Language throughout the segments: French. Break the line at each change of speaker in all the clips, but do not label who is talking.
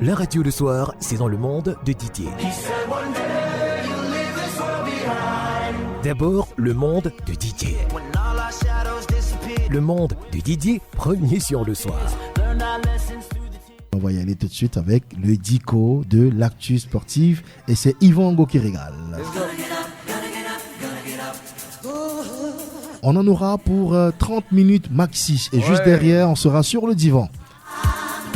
La radio le soir, c'est dans le monde de Didier. D'abord, le monde de Didier. Le monde de Didier, premier sur le soir.
On va y aller tout de suite avec le Dico de l'actu sportive et c'est Yvan Ango qui régale. On en aura pour 30 minutes maxi et juste derrière on sera sur le divan.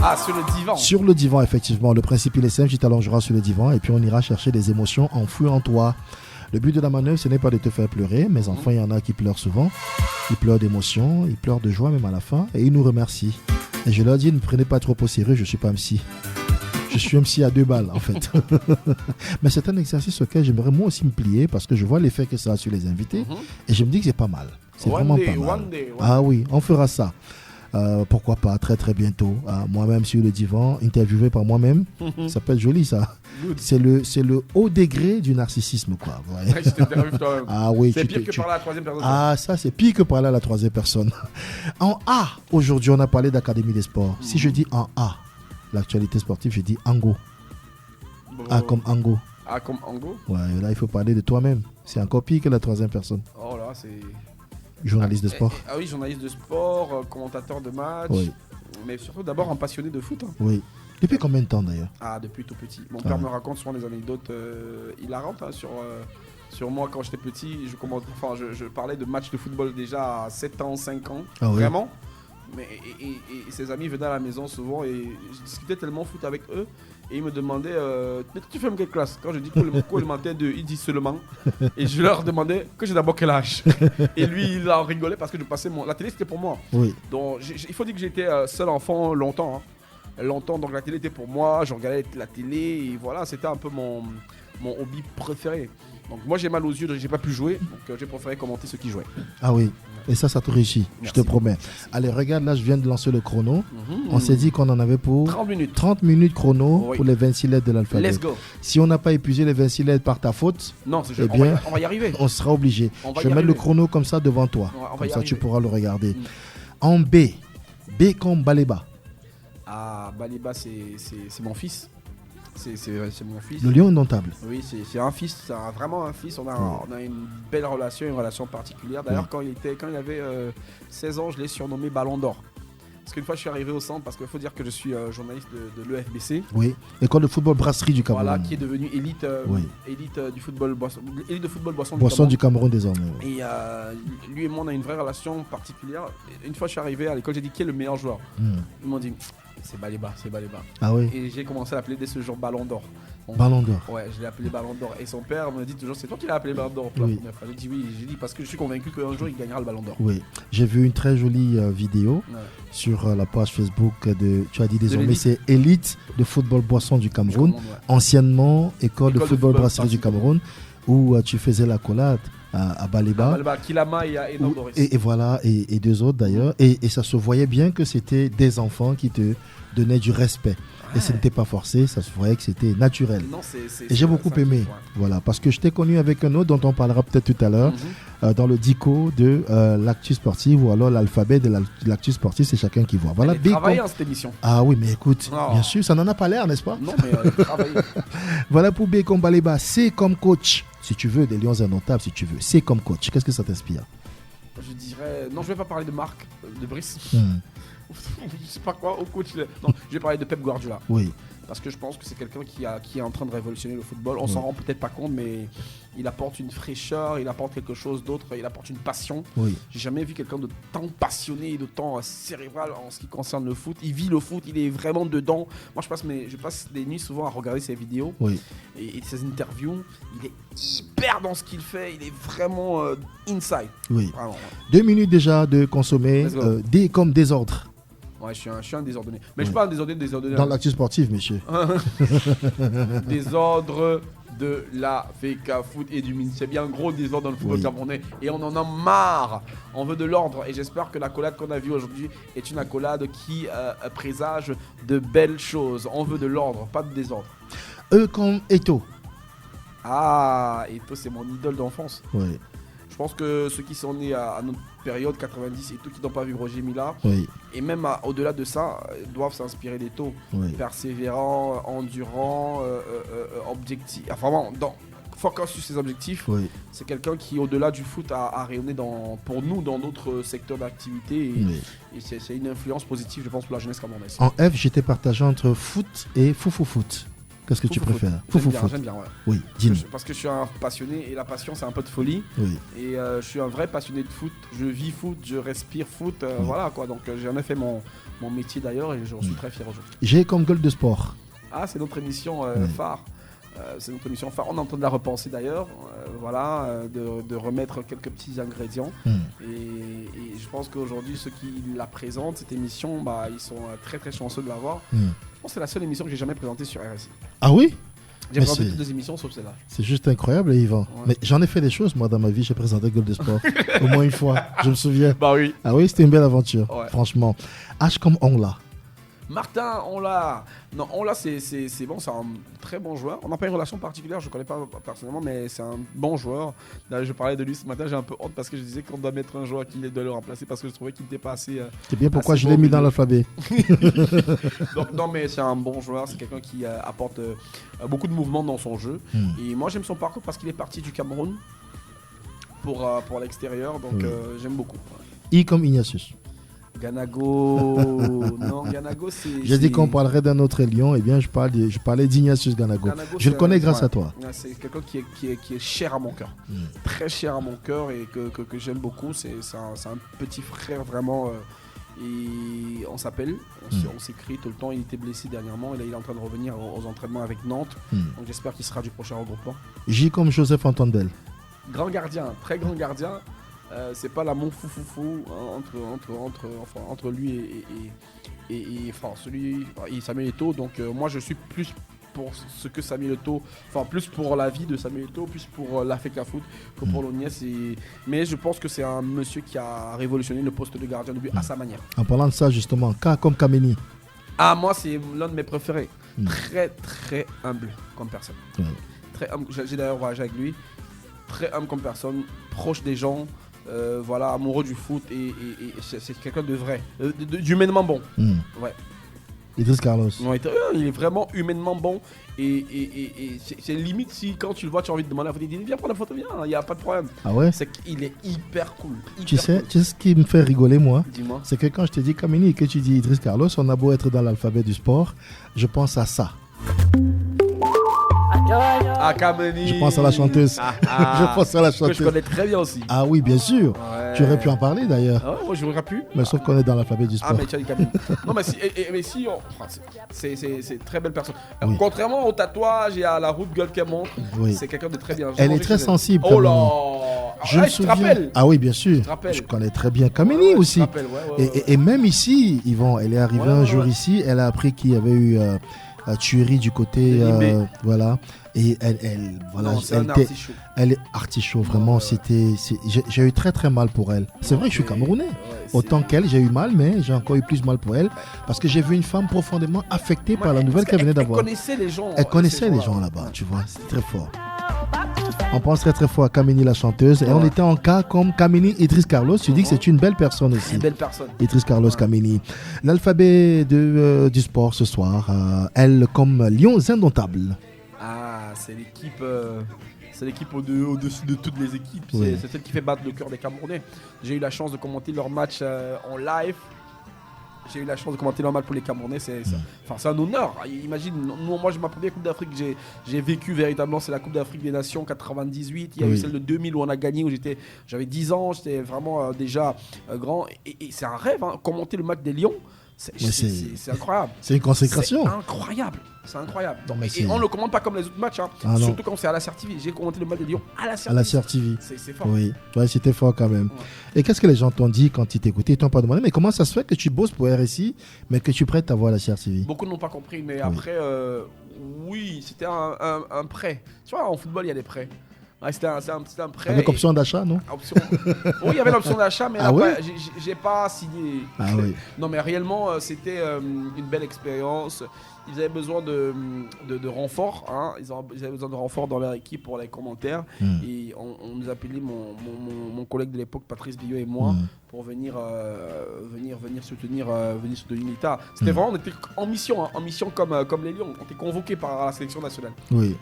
Ah, sur le divan.
Sur le divan, effectivement. Le principe il est simple, tu t'allongeras sur le divan et puis on ira chercher des émotions enfouies en toi. Le but de la manœuvre, ce n'est pas de te faire pleurer. Mes enfants, il y en a qui pleurent souvent. Ils pleurent d'émotion, ils pleurent de joie même à la fin et ils nous remercient. Et je leur dis, ne prenez pas trop au sérieux, je ne suis pas MC. Je suis MC à 2 balles en fait. Mais c'est un exercice auquel j'aimerais moi aussi me plier parce que je vois l'effet que ça a sur les invités et je me dis que c'est pas mal. C'est vraiment pas mal. Ah oui, on fera ça. Pourquoi pas très très bientôt. Moi-même sur le divan, interviewé par moi-même. Ça peut être joli ça. C'est le haut degré du narcissisme quoi. Ouais. Ah oui.
C'est pire que parler à la troisième personne.
Ah ça c'est pire que parler à la troisième personne. En A, aujourd'hui on a parlé d'Académie des sports. Si je dis en A, l'actualité sportive, je dis Ango. A comme Ango.
A comme Ango.
Ouais, là il faut parler de toi-même. C'est encore pire que la troisième personne.
Oh là c'est...
Journaliste de sport.
Ah oui, journaliste de sport, commentateur de match, mais surtout d'abord un passionné de foot.
Oui. Depuis combien de temps d'ailleurs?
Ah, depuis tout petit. Mon père me raconte souvent des anecdotes hilarantes sur moi quand j'étais petit. Je parlais de matchs de football déjà à 7 ans, 5 ans. Ah, vraiment. Mais, et ses amis venaient à la maison souvent et je discutais tellement foot avec eux. Et ils me demandaient, mais tu fais quelle classe? Quand je dis cours élémentaire 2, ils disent seulement. Et je leur demandais que j'ai d'abord quel âge. Et lui, il en rigolait parce que je passais la télé, c'était pour moi.
Oui.
Donc, il faut dire que j'étais seul enfant longtemps. Longtemps, donc la télé était pour moi. Je regardais la télé et voilà, c'était un peu mon hobby préféré. Donc moi, j'ai mal aux yeux, donc j'ai pas pu jouer. Donc j'ai préféré commenter ceux qui jouaient.
Ah oui. Et ça te réussit, je te promets. Allez, regarde, là, je viens de lancer le chrono. On s'est dit qu'on en avait pour
30 minutes.
30 minutes chrono pour les 26 lettres de l'alphabet.
Let's go.
Si on n'a pas épuisé les 26 lettres par ta faute,
non,
eh bien,
on va y arriver.
On sera obligé. Je vais mettre le chrono comme ça devant toi. Comme ça, tu pourras le regarder. En B, B comme Baleba.
Ah, Baleba, c'est mon fils. C'est mon fils.
Le lion indomptable.
Oui, c'est un fils, c'est vraiment un fils. On a une belle relation, une relation particulière. D'ailleurs, quand il avait 16 ans, je l'ai surnommé Ballon d'Or. Parce qu'une fois, je suis arrivé au centre, parce qu'il faut dire que je suis journaliste de l'EFBC.
Oui, école de football brasserie du Cameroun.
Voilà, qui est devenue élite, élite du football élite de football
boisson du Cameroun désormais.
Et lui et moi, on a une vraie relation particulière. Une fois, je suis arrivé à l'école, j'ai dit qui est le meilleur joueur. Ils m'ont dit c'est Baleba.
Ah oui.
Et j'ai commencé à l'appeler dès ce jour Ballon d'Or.
Ballon d'Or.
Ouais, je l'ai appelé Ballon d'Or. Et son père me dit toujours, c'est toi qui l'as appelé Ballon d'Or. Oui. J'ai dit oui, parce que je suis convaincu qu'un jour il gagnera le Ballon d'Or.
Oui, j'ai vu une très jolie vidéo sur la page Facebook tu as dit désormais c'est Élite de football boisson du Cameroun, anciennement École de football brasserie du Cameroun, où tu faisais la collade à Baleba.
Kilama et Doris.
Et voilà, et 2 autres d'ailleurs. Et ça se voyait bien que c'était des enfants qui te donnaient du respect. Et ce n'était pas forcé, ça se voyait que c'était naturel.
Non,
et j'ai beaucoup aimé, voilà, parce que je t'ai connu avec un autre dont on parlera peut-être tout à l'heure, dans le dico de l'actu sportive ou alors l'alphabet de l'actu sportive, c'est chacun qui voit. Voilà,
elle travaille en cette émission.
Ah oui, mais écoute, bien sûr, ça n'en a pas l'air, n'est-ce pas?
Non, mais elle travaille.
Voilà pour B comme Baleba, C comme coach, si tu veux, des Lions indomptables, si tu veux. C comme coach, qu'est-ce que ça t'inspire?
Je dirais, non, je vais pas parler de Marc, de Brice. Je sais pas quoi, au coach. Non, je vais parler de Pep Guardiola.
Oui.
Parce que je pense que c'est quelqu'un qui est en train de révolutionner le football. On s'en rend peut-être pas compte, mais il apporte une fraîcheur, il apporte quelque chose d'autre, il apporte une passion.
Oui.
J'ai jamais vu quelqu'un de tant passionné et de tant cérébral en ce qui concerne le foot. Il vit le foot, il est vraiment dedans. Moi, je passe des nuits souvent à regarder ses vidéos et ses interviews. Il est hyper dans ce qu'il fait, il est vraiment inside.
Oui.
Vraiment.
2 minutes déjà de consommer, D comme désordre.
Ouais, je suis un désordonné. Mais je suis pas un désordonné.
Dans l'actu sportive, monsieur.
Désordre de la FECA Foot et du ministère. Il y a un gros désordre dans le football camerounais et on en a marre. On veut de l'ordre et j'espère que l'accolade qu'on a vue aujourd'hui est une accolade qui présage de belles choses. On veut de l'ordre, pas de désordre.
E comme Eto'o.
Ah, Eto'o, c'est mon idole d'enfance.
Oui.
Je pense que ceux qui sont nés à notre période 90 et tout qui n'ont pas vu Roger Mila.
Oui.
Et même au-delà de ça, doivent s'inspirer d'Eto'o.
Oui.
Persévérant, endurant, objectif. Enfin, vraiment, focus sur ses objectifs.
Oui.
C'est quelqu'un qui, au-delà du foot, a rayonné pour nous dans d'autres secteurs d'activité. Et c'est une influence positive, je pense, pour la jeunesse camerounaise.
En F, j'étais partagé entre foot et foot. Qu'est-ce que tu préfères?
J'aime bien, ouais.
Oui, dis-nous.
Parce que je suis un passionné et la passion, c'est un peu de folie.
Oui.
Et je suis un vrai passionné de foot. Je vis foot, je respire foot. Voilà quoi. Donc j'en ai fait mon métier d'ailleurs et j'en suis très fier aujourd'hui.
J'ai comme goal de sport.
Ah, c'est notre émission phare. C'est notre émission phare. On est en train de la repenser d'ailleurs. De remettre quelques petits ingrédients. Et je pense qu'aujourd'hui, ceux qui la présentent, cette émission, ils sont très très chanceux de l'avoir. Je pense que c'est la seule émission que j'ai jamais présentée sur RSI.
Ah oui?
J'ai présenté toutes les émissions sauf celle-là.
C'est juste incroyable, Yvan. Ouais. Mais j'en ai fait des choses, moi, dans ma vie. J'ai présenté Goal de Sport au moins une fois, je me souviens.
Bah oui.
Ah oui, c'était une belle aventure, franchement. H comme Onla.
Martin, Onla. Non, Onla, c'est bon, c'est un très bon joueur. On n'a pas une relation particulière, je ne connais pas personnellement, mais c'est un bon joueur. D'ailleurs, je parlais de lui ce matin, j'ai un peu honte parce que je disais qu'on doit mettre un joueur qui doit le remplacer parce que je trouvais qu'il n'était pas assez.
C'est bien pourquoi je l'ai mis dans l'alphabet.
Donc, non, mais c'est un bon joueur, c'est quelqu'un qui apporte beaucoup de mouvement dans son jeu. Et moi, j'aime son parcours parce qu'il est parti du Cameroun pour l'extérieur, donc j'aime beaucoup.
I comme Ignatius.
Ganago, non, Ganago c'est...
J'ai dit qu'on parlerait d'un autre lion, et bien je parlais d'Ignatius Ganago. Je le connais grâce à toi.
C'est quelqu'un qui est cher à mon cœur, très cher à mon cœur et que j'aime beaucoup. C'est un petit frère vraiment, et on s'appelle, on s'écrit tout le temps. Il était blessé dernièrement et là il est en train de revenir aux entraînements avec Nantes, donc j'espère qu'il sera du prochain regroupement.
J comme Joseph Antondel.
Grand gardien, très grand gardien. C'est pas l'amour fou entre lui et Samuel Eto'o. Donc moi je suis plus pour ce que Samuel Eto'o, plus pour la vie de Samuel Eto'o, plus pour l'Africa Foot que pour l'Oniès. Mais je pense que c'est un monsieur qui a révolutionné le poste de gardien de but à sa manière. En
parlant de ça justement, K comme Kameni.
Ah, moi c'est l'un de mes préférés. Très très humble comme personne. Très humble. J'ai d'ailleurs voyagé avec lui. Très humble comme personne, proche des gens. Amoureux du foot et c'est quelqu'un de vrai, d'humainement bon. Ouais.
Idriss Carlos.
Ouais, il est vraiment humainement bon et c'est limite si quand tu le vois tu as envie de demander la photo, il dit viens prendre la photo, viens, il n'y a pas de problème.
Ah ouais?
C'est qu'il est hyper cool.
Tu sais ce qui me fait rigoler moi?
Dis-moi.
C'est que quand je te dis Kameni et que tu dis Idriss Carlos, on a beau être dans l'alphabet du sport, je pense à ça.
Ah, Kameni.
Je pense à la chanteuse. Je pense à la chanteuse.
Que je connais très bien aussi.
Ah oui, bien sûr. Ouais. Tu aurais pu en parler d'ailleurs.
Ah ouais, j'aurais pu.
Mais sauf qu'on est dans l'alphabet du sport.
Ah, mais tu as dit Kameni. Non, mais si, c'est une très belle personne. Oui. Contrairement au tatouage et à la route gueule qu'elle montre, c'est quelqu'un de très bien.
Elle est très sensible.
Oh là.
Je me souviens. Te rappelle. Ah oui, bien sûr. Je connais très bien Kameni aussi. Et même ici, Yvan, elle est arrivée un jour ici. Elle a appris qu'il y avait eu tuerie du côté voilà, et elle voilà, elle est artichaut vraiment. J'ai eu très très mal pour elle. C'est vrai que je suis camerounais, autant qu'elle j'ai eu mal, mais j'ai encore eu plus mal pour elle parce que j'ai vu une femme profondément affectée par la nouvelle qu'elle venait d'avoir.
Elle connaissait les gens.
Elle connaissait les gens là-bas, tu vois, c'était très fort. On pense très très fort à Kameni la chanteuse et on était en cas comme Kameni Idriss Carlos. Tu dis que c'est une belle personne aussi.
Une belle personne.
Idriss Carlos Kameni. L'alphabet du sport ce soir. Elle comme Lions Indomptables.
Ah, c'est l'équipe. C'est l'équipe au-dessus de toutes les équipes. Oui. C'est celle qui fait battre le cœur des Camerounais. J'ai eu la chance de commenter leur match en live. J'ai eu la chance de commenter leur match pour les Camerounais. C'est un honneur. Imagine, moi, ma première Coupe d'Afrique que j'ai vécu véritablement, c'est la Coupe d'Afrique des Nations 98. Il y a eu celle de 2000 où on a gagné, où j'avais 10 ans. J'étais vraiment déjà grand. Et c'est un rêve, hein, commenter le match des Lions. C'est incroyable.
C'est une consécration.
C'est incroyable. Non, et on ne le commande pas comme les autres matchs. Hein. Surtout quand c'est à la CRTV. J'ai commenté le match de Lyon à la CRTV. C'est fort.
Oui, ouais, c'était fort quand même. Ouais. Et qu'est-ce que les gens t'ont dit quand ils t'écoutaient? Ils t'ont pas demandé, mais comment ça se fait que tu bosses pour RSI, mais que tu prêtes ta voix à la CRTV?
Beaucoup n'ont pas compris, mais après, oui, c'était un prêt. Tu vois, en football, il y a des prêts. Ouais, c'était un prêt.
Avec option d'achat, non?
Oui, il y avait l'option d'achat, mais j'ai pas signé.
Ah oui.
Non, mais réellement, c'était une belle expérience. ils avaient besoin de renforts. Hein. Ils avaient besoin de renforts dans leur équipe pour les commentaires. Et on nous a appelé, mon collègue de l'époque, Patrice Billot et moi, pour venir soutenir l'État. C'était vraiment, on était en mission comme les Lions. On était convoqués par la sélection nationale.
Oui,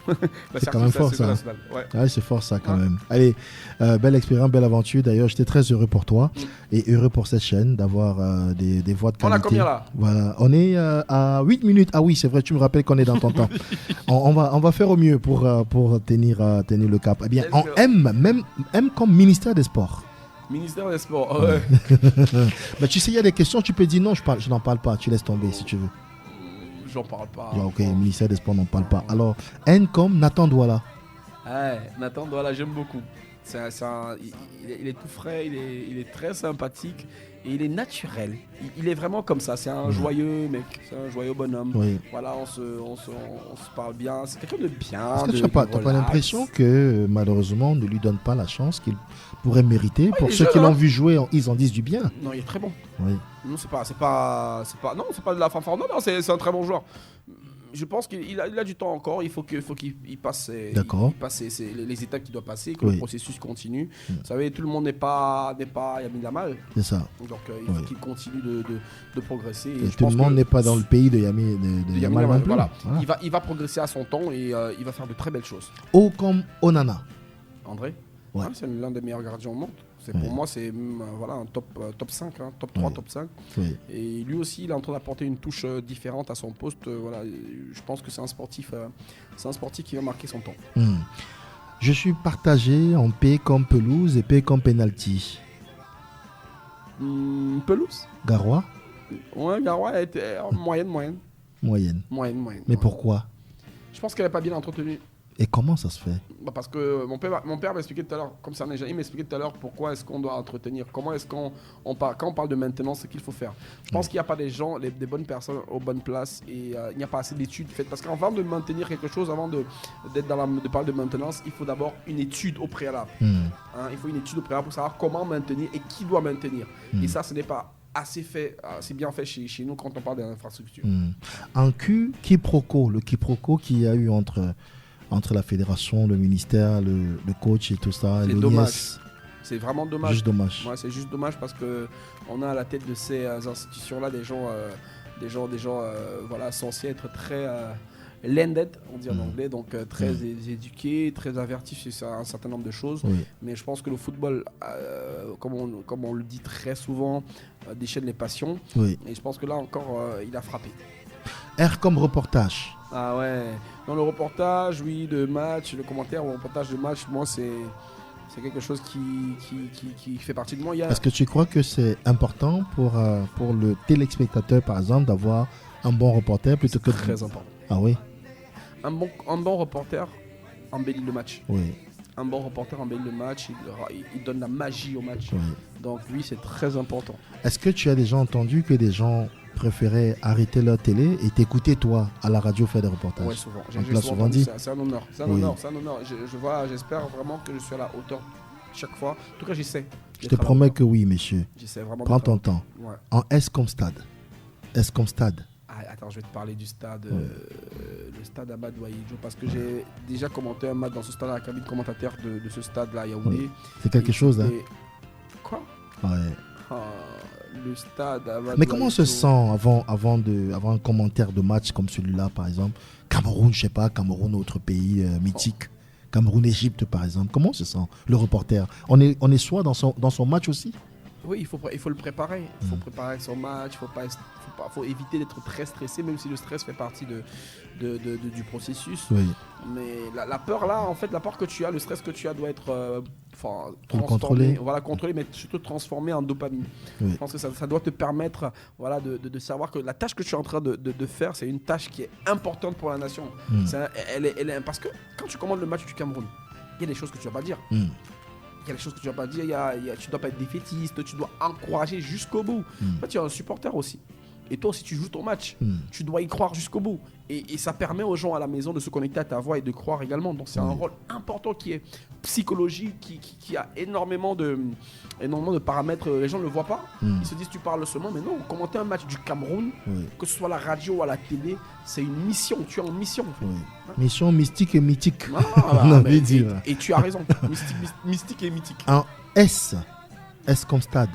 c'est quand même fort ça. Ouais, c'est fort ça quand même. Allez, belle expérience, belle aventure. D'ailleurs, j'étais très heureux pour toi et heureux pour cette chaîne d'avoir des voix de qualité.
On a combien là?
Voilà, on est à 8 minutes. Ah oui, c'est vrai, tu me rappelles qu'on est dans ton temps. On va faire au mieux pour tenir le cap. Eh bien, on aime comme ministère des Sports.
Ministère des Sports, ouais.
Bah, tu sais, il y a des questions, tu peux dire non, je n'en parle pas, tu laisses tomber si tu veux.
J'en parle pas.
Ok, ministère des Sports, n'en parle pas. Alors, N comme Nathan Douala.
Ouais, Nathan Douala, j'aime beaucoup. Il est tout frais, il est très sympathique et il est naturel. Il est vraiment comme ça. C'est un joyeux mec, c'est un joyeux bonhomme. Oui. Voilà, on se parle bien. C'est quelqu'un de bien.
Est-ce que tu n'as pas l'impression que malheureusement on ne lui donne pas la chance qu'il pourrait mériter? Pour ceux qui l'ont vu jouer, ils en disent du bien.
Non, il est très bon.
Oui.
Non, c'est pas de la fanfare. Non, c'est un très bon joueur. Je pense qu'il a du temps encore. Il faut qu'il passe, les étapes qu'il doit passer, que le processus continue. Vous savez, tout le monde n'est pas Yamin Lamal.
C'est ça.
Donc il faut qu'il continue de progresser.
Et tout le monde n'est pas dans le pays de Yamin Lamal.
Voilà. Il va progresser à son temps et il va faire de très belles choses.
O comme Onana.
André. Ouais. C'est l'un des meilleurs gardiens au monde. Pour moi, c'est un top 5, hein, top 3, top 5. Oui. Et lui aussi, il est en train d'apporter une touche différente à son poste. Je pense que c'est un sportif qui va marquer son temps.
Je suis partagé en P comme pelouse et P comme penalty.
Pelouse.
Garoua.
Ouais, Garoua était moyenne.
Mais pourquoi?
Je pense qu'elle n'est pas bien entretenue.
Et comment ça se fait?
Parce que mon père m'expliquait tout à l'heure, comme ça il m'expliquait tout à l'heure pourquoi est-ce qu'on doit entretenir, comment est-ce quand on parle de maintenance, ce qu'il faut faire. Je pense qu'il n'y a pas des gens, des bonnes personnes aux bonnes places et il n'y a pas assez d'études faites. Parce qu'avant de maintenir quelque chose, avant de parler de maintenance, il faut d'abord une étude au préalable. Il faut une étude au préalable pour savoir comment maintenir et qui doit maintenir. Et ça, ce n'est pas assez bien fait chez nous quand on parle d'infrastructure.
Un quiproquo, le quiproquo qu'il y a eu entre la fédération, le ministère, le coach et tout ça.
C'est dommage. C'est vraiment dommage.
Juste dommage.
Ouais, c'est juste dommage parce qu'on a à la tête de ces institutions-là des gens censés être très landed, on dit en anglais, donc très éduqués, très avertis sur un certain nombre de choses. Oui. Mais je pense que le football, comme on le dit très souvent, déchaîne les passions. Oui. Et je pense que là encore, il a frappé.
R comme reportage.
Ah ouais, dans le reportage, oui, de match, le commentaire, le reportage de match, moi, c'est quelque chose qui fait partie de moi.
Est-ce que tu crois que c'est important pour le téléspectateur, par exemple, d'avoir un bon reporter plutôt que...
Très important.
Ah oui.
Un bon reporter embellit le match.
Oui.
Un bon reporter embellit le match, il donne la magie au match. Oui. Donc oui, c'est très important.
Est-ce que tu as déjà entendu que des gens préféraient arrêter leur télé et t'écouter toi à la radio faire des reportages?
Oui, souvent.
J'ai souvent dit.
C'est un honneur. J'espère vraiment que je suis à la hauteur chaque fois. En tout cas, j'essaie.
Je te promets que oui, monsieur.
J'essaie vraiment.
Prends ton temps. Ouais. En S comme stade. S comme stade.
Attends, je vais te parler du stade, le stade Ahmad Ouahidjo, parce que j'ai déjà commenté un match dans ce stade à la cabine commentateur de ce stade-là à Yaoundé.
Oui. C'est quelque chose, hein?
Quoi?
Ouais.
Le stade Ahmad
Mais comment on se sent avant un commentaire de match comme celui-là, par exemple? Cameroun, je sais pas, Cameroun, autre pays mythique. Cameroun, Égypte, par exemple. Comment on se sent, le reporter? On est soit dans son match aussi?
Oui, il faut le préparer. Il faut préparer son match. Faut éviter d'être très stressé, même si le stress fait partie du processus. Oui. Mais la peur là, en fait, la peur que tu as, le stress que tu as doit être
contrôlé.
Voilà, contrôlé, mais surtout transformé en dopamine. Oui. Je pense que ça doit te permettre de savoir que la tâche que tu es en train de faire, c'est une tâche qui est importante pour la nation. Parce que quand tu commandes le match du Cameroun, il y a des choses que tu ne vas pas dire. Il y a des choses que tu ne vas pas dire, tu ne dois pas être défaitiste, tu dois encourager jusqu'au bout. En fait, tu es un supporter aussi. Et toi aussi, tu joues ton match. Tu dois y croire jusqu'au bout. Et ça permet aux gens à la maison de se connecter à ta voix et de croire également. Donc, c'est un rôle important qui est psychologique, qui a énormément de paramètres. Les gens ne le voient pas. Ils se disent, tu parles seulement. Mais non, commenter un match du Cameroun, que ce soit à la radio ou à la télé, c'est une mission. Tu es en mission. En fait.
Mission mystique et mythique.
Et tu as raison. Mystique et mythique.
En S comme stade.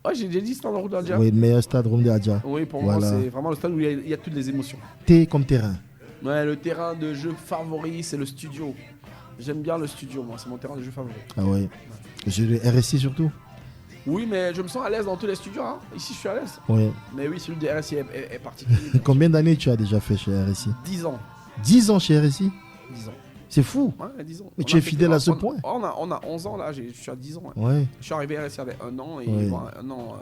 Ouais, j'ai déjà dit Stade Roum Dadja.
Oui, le meilleur stade Roum Dadja.
Oui, pour moi, c'est vraiment le stade où il y a toutes les émotions.
T comme terrain.
Ouais, le terrain de jeu favori, c'est le studio. J'aime bien le studio, moi, c'est mon terrain de jeu favori.
Ah ouais. J'ai le RSI surtout.
Oui, mais je me sens à l'aise dans tous les studios. Hein. Ici, je suis à l'aise.
Oui.
Mais oui, celui de RSI est particulier.
Combien d'années tu as déjà fait chez RSI?
10 ans.
10 ans chez RSI?
10 ans.
C'est fou.
Ouais, 10 ans.
Mais tu es fidèle à ce point.
On a 11 ans là, je suis à 10 ans.
Ouais.
Je suis arrivé à RSI avec un an et un an,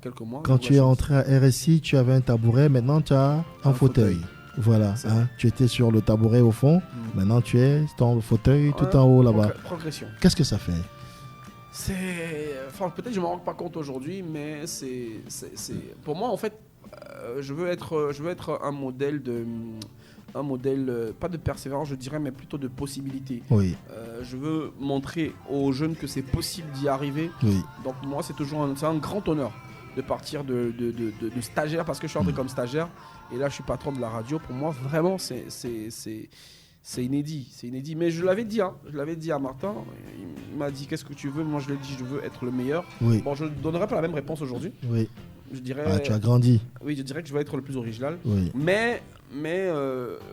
quelques mois.
Quand tu es entré à RSI, tu avais un tabouret, maintenant tu as un fauteuil. Voilà, hein. Tu étais sur le tabouret au fond, maintenant tu es dans le fauteuil tout en haut là-bas.
Progression.
Qu'est-ce que ça fait?
Enfin, peut-être que je ne m'en rends pas compte aujourd'hui, mais pour moi en fait, je veux être un modèle pas de persévérance, je dirais, mais plutôt de possibilité.
Oui.
Je veux montrer aux jeunes que c'est possible d'y arriver.
Oui.
Donc moi, c'est un grand honneur de partir de stagiaire, parce que je suis entré comme stagiaire. Et là, je suis patron de la radio. Pour moi, vraiment, c'est inédit. C'est inédit. Mais je l'avais dit, à Martin. Il m'a dit, qu'est-ce que tu veux? Moi, je lui ai dit, je veux être le meilleur.
Oui.
Bon, je ne donnerai pas la même réponse aujourd'hui.
Oui.
Je dirais,
tu as grandi.
Oui, je dirais que je veux être le plus original.
Oui.
Mais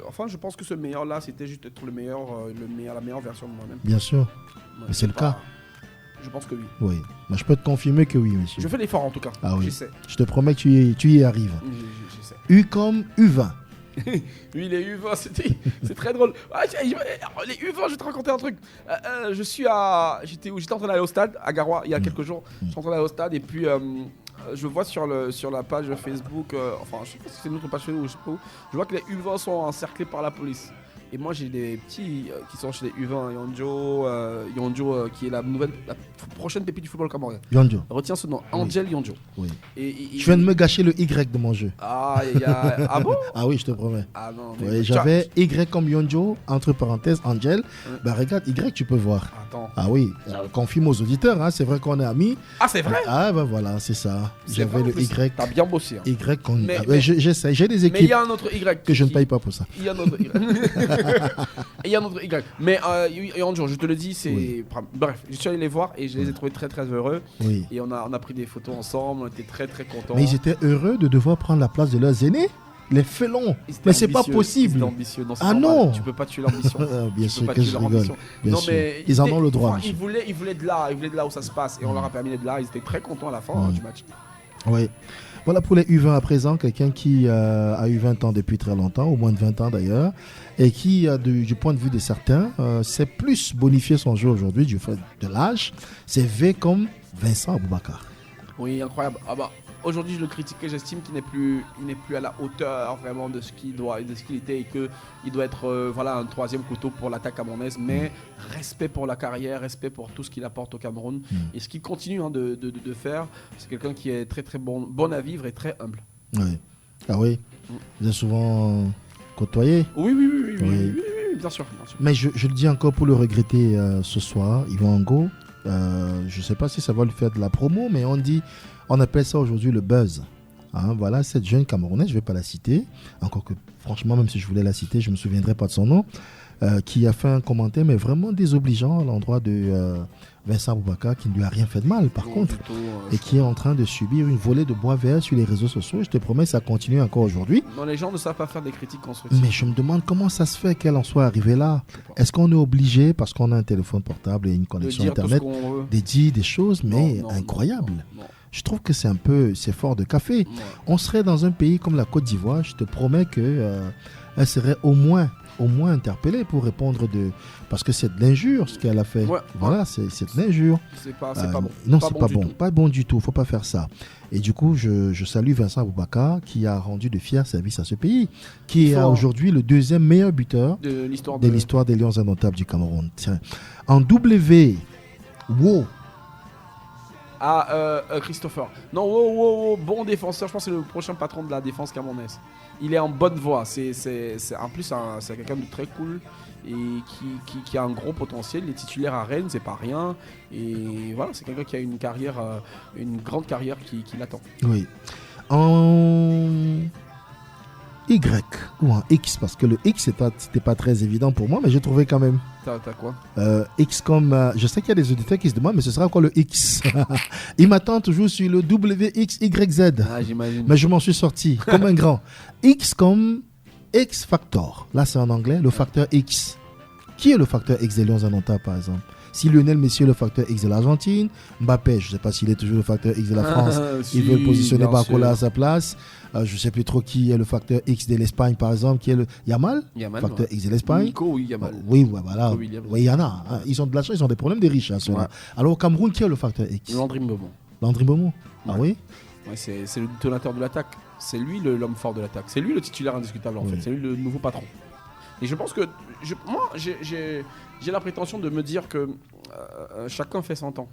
enfin, je pense que ce meilleur-là, c'était juste être la meilleure version de moi-même.
Bien sûr. Mais c'est le cas.
Je pense que oui.
Oui. Mais je peux te confirmer que oui, monsieur.
Je fais l'effort en tout cas.
Ah oui.
J'essaie.
Je te promets que tu y arrives.
J'essaie.
U comme U20.
Oui, les U20, c'est très drôle. Les U20, je vais te raconter un truc. J'étais en train d'aller au stade à Garoua il y a quelques jours. Je suis en train d'aller au stade et puis je vois sur la page Facebook, enfin je sais pas si c'est notre page Facebook ou je sais pas où, je vois que les U20 sont encerclés par la police. Et moi j'ai des petits qui sont chez les U20, Yonjo qui est la prochaine pépite du football camerounais.
Yonjo.
Retiens ce nom, Angel Yonjo. Oui.
Tu viens de me gâcher le Y de mon jeu.
Ah bon?
Ah oui, je te promets.
Ah non.
Oui, j'avais Y comme Yonjo, entre parenthèses, Angel. Bah regarde, Y tu peux voir.
Attends.
Ah oui, confirme aux auditeurs, hein, c'est vrai qu'on est amis.
Ah c'est vrai?
Ah bah voilà, c'est ça. J'avais le Y.
T'as bien bossé. Hein.
Y qu'on... j'essaie, j'ai des équipes.
Mais il y a un autre Y.
Que je ne paye pas pour ça.
Il y a un autre Y. Il y a un autre Y. Mais Yonjo, je te le dis, c'est... Oui. Bref, je suis allé les voir et je les ai trouvés très très heureux. Oui. Et on a pris des photos ensemble, on était très très contents.
Mais ils étaient heureux de devoir prendre la place de leurs aînés, les félons. Mais c'est pas possible.
Ambitieux. Non,
ah non.
Tu peux pas tuer l'ambition.
Bien sûr que je rigole. Bien sûr. Mais ils en ont le droit.
Ils voulaient de là où ça se passe et on leur a permis d'être là. Ils étaient très contents à la fin du match.
Oui. Voilà pour les U20 à présent, quelqu'un qui a eu 20 ans depuis très longtemps, au moins de 20 ans d'ailleurs, et qui, du point de vue de certains, s'est plus bonifié son jeu aujourd'hui du fait de l'âge. C'est V comme Vincent Aboubakar.
Oui, incroyable. Ah bah, aujourd'hui, je le critique et j'estime qu'il n'est plus à la hauteur vraiment de ce qu'il était et qu'il doit être un troisième couteau pour l'attaque camerounaise. Mais respect pour la carrière, respect pour tout ce qu'il apporte au Cameroun. Et ce qu'il continue de faire, c'est quelqu'un qui est très très bon à vivre et très humble.
Oui. Ah oui. Vous êtes souvent côtoyé?
Oui, bien sûr.
Mais je le dis encore pour le regretter ce soir, Yvan Ango. Je ne sais pas si ça va lui faire de la promo, mais on appelle ça aujourd'hui le buzz. Hein, voilà, cette jeune Camerounaise, je ne vais pas la citer, encore que franchement, même si je voulais la citer, je ne me souviendrai pas de son nom, qui a fait un commentaire, mais vraiment désobligeant à l'endroit de Vincent Aboubakar, qui ne lui a rien fait de mal, par contre, et qui est en train de subir une volée de bois vert sur les réseaux sociaux. Je te promets, ça continue encore aujourd'hui.
Non, les gens ne savent pas faire des critiques constructives.
Mais je me demande comment ça se fait qu'elle en soit arrivée là. Est-ce qu'on est obligé, parce qu'on a un téléphone portable et une connexion Internet, de dire des choses, mais incroyables? Non. Je trouve que c'est fort de café. Ouais. On serait dans un pays comme la Côte d'Ivoire, je te promets qu'elle serait au moins interpellée pour répondre parce que c'est de l'injure ce qu'elle a fait. Ouais. Voilà, c'est de l'injure.
C'est pas bon.
Non, c'est pas bon. Pas bon du tout. Faut pas faire ça. Et du coup, je salue Vincent Aboubakar qui a rendu de fiers services à ce pays, qui est aujourd'hui le deuxième meilleur buteur de l'histoire des Lions indomptables du Cameroun. Tiens. En W, WO,
Christopher. Non, wow, bon défenseur. Je pense que c'est le prochain patron de la défense camerounaise. Il est en bonne voie. En plus, c'est quelqu'un de très cool et qui a un gros potentiel. Il est titulaire à Rennes, c'est pas rien. Et voilà, c'est quelqu'un qui a une carrière, une grande carrière qui l'attend.
Oui. En Y ou en X, parce que le X c'était pas très évident pour moi, mais j'ai trouvé quand même.
T'as quoi
X comme. Je sais qu'il y a des auditeurs qui se demandent, mais ce sera quoi le X? Il m'attend toujours sur le WXYZ.
Ah, j'imagine.
Mais je m'en suis sorti comme un grand. X comme X Factor. Là, c'est en anglais, le facteur X. Qui est le facteur X des Lions Annonta, par exemple? Si Lionel Messi est le facteur X de l'Argentine, Mbappé, je ne sais pas s'il est toujours le facteur X de la France, il veut positionner Barcola à sa place. Je ne sais plus trop qui est le facteur X de l'Espagne, par exemple, qui est le Yamal, facteur X de l'Espagne.
Nico, oui, Yamal.
Oui, voilà. Oui, il y en a. Hein. Ils ont de la chance, ils ont des problèmes des riches. Hein, ouais. Alors au Cameroun, qui est le facteur X?
Landry Mbeumo.
Landry Mbeumo. Ah oui.
Ouais, c'est le détonateur de l'attaque. C'est lui l'homme fort de l'attaque. C'est lui le titulaire indiscutable, en fait. C'est lui le nouveau patron. Et je pense que moi, j'ai la prétention de me dire que chacun fait son temps.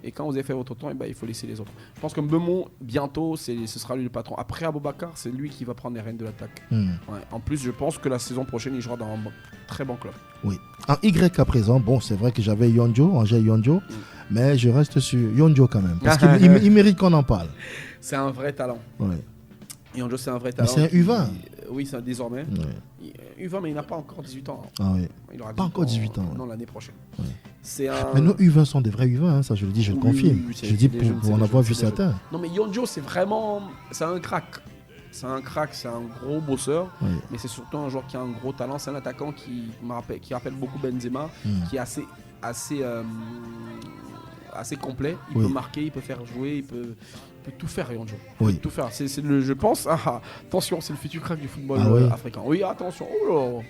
Et quand vous avez fait votre temps, il faut laisser les autres. Je pense que Mbeumo, bientôt, ce sera lui le patron. Après Aboubacar, c'est lui qui va prendre les rênes de l'attaque. Ouais. En plus, je pense que la saison prochaine, il jouera dans un très bon club. Oui.
En Y à présent, bon, c'est vrai que j'avais Angers Yonjo, mais je reste sur Yonjo quand même. Parce qu'il mérite qu'on en parle.
C'est un vrai talent.
Ouais.
Yonjo, c'est un vrai talent.
Mais c'est un U20.
Oui, c'est désormais.
Ouais.
U20, mais il n'a pas encore 18 ans.
Ah oui.
Il aura
pas encore 18 ans.
Non, l'année prochaine.
Ouais.
C'est
Mais nos U20 sont des vrais U20, hein, ça je le dis, je le confirme. Je dis pour en avoir vu certains.
Non, mais Yonjo, c'est un crack. C'est un gros bosseur. Oui. Mais c'est surtout un joueur qui a un gros talent. C'est un attaquant qui rappelle beaucoup Benzema, qui est assez complet. Il peut marquer, il peut faire jouer, il peut tout faire, Yonjo.
Oui.
Tout faire. Je pense, attention, c'est le futur crack du football africain. Oui, attention. Oh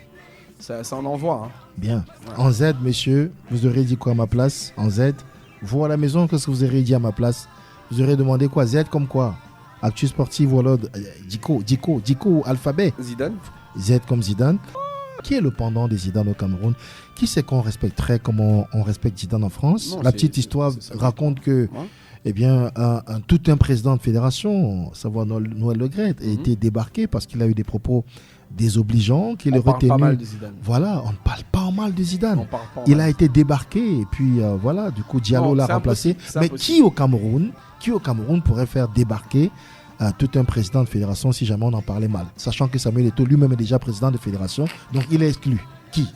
là, ça en envoie. Hein.
Bien. Ouais. En Z, messieurs, vous aurez dit quoi à ma place? En Z, vous à la maison, qu'est-ce que vous aurez dit à ma place? Vous aurez demandé quoi? Z comme quoi? Actu sportive, voilà, Diko, alphabet.
Zidane.
Z comme Zidane. Qui est le pendant de Zidane au Cameroun? Qui c'est qu'on respecterait comme on respecte Zidane en France? La petite histoire raconte que tout un président de fédération, savoir Noël Le Graët, a été débarqué parce qu'il a eu des propos désobligeants, qu'il est retenu.
Pas mal de Zidane.
Voilà, on ne parle pas en mal de Zidane. Il a été débarqué et puis voilà, du coup Diallo l'a remplacé. Mais qui au Cameroun pourrait faire débarquer tout un président de fédération si jamais on en parlait mal, sachant que Samuel Eto'o lui-même est déjà président de fédération, donc il est exclu. Qui?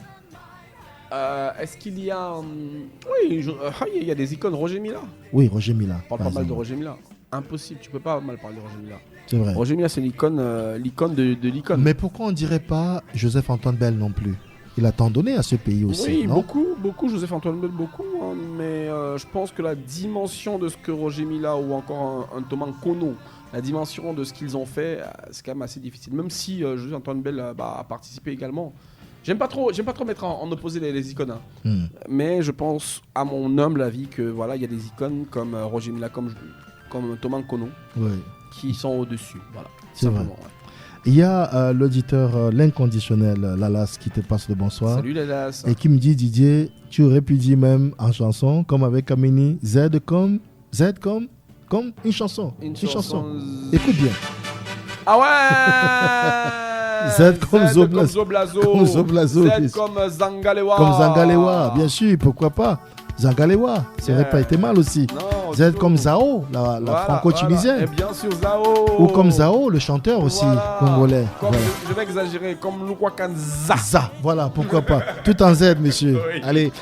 Est-ce qu'il y a... Oui, il y a des icônes. Roger Mila.
Oui, Roger Mila.
On parle pas mal de Roger Mila. Impossible, tu peux pas mal parler de Roger Mila.
C'est vrai.
Roger Mila, c'est l'icône de l'icône.
Mais pourquoi on dirait pas Joseph-Antoine Bell non plus? Il a tant donné à ce pays aussi.
Oui,
non?
beaucoup, Joseph-Antoine Bell, beaucoup. Hein, mais je pense que la dimension de ce que Roger Mila ou encore un Thomas Kono, la dimension de ce qu'ils ont fait, c'est quand même assez difficile. Même si Joseph-Antoine Bell a participé également. J'aime pas trop mettre en opposé les icônes. Hein. Mais je pense, à mon humble avis, que voilà, il y a des icônes comme Roger Mila, comme Thomas Kono, qui sont au-dessus. Voilà,
c'est vrai. Ouais. Il y a l'auditeur, l'inconditionnel, Lalas, qui te passe le bonsoir.
Salut Lalas.
Et qui me dit, Didier, tu aurais pu dire même en chanson, comme avec Kamini, Z comme une chanson. Une chanson. Écoute bien.
Ah ouais.
Z comme Zoblazo.
Z comme Zangalewa.
Comme Zangalewa, bien sûr, pourquoi pas. Zangalewa, ça n'aurait pas été mal aussi. Non, Z comme Zao, la franco-tunisienne.
Et bien sûr, Zao.
Ou comme Zao, le chanteur aussi, congolais.
Je vais exagérer, comme Lukwakanza.
Voilà, pourquoi pas. Tout en Z, monsieur. Oui. Allez.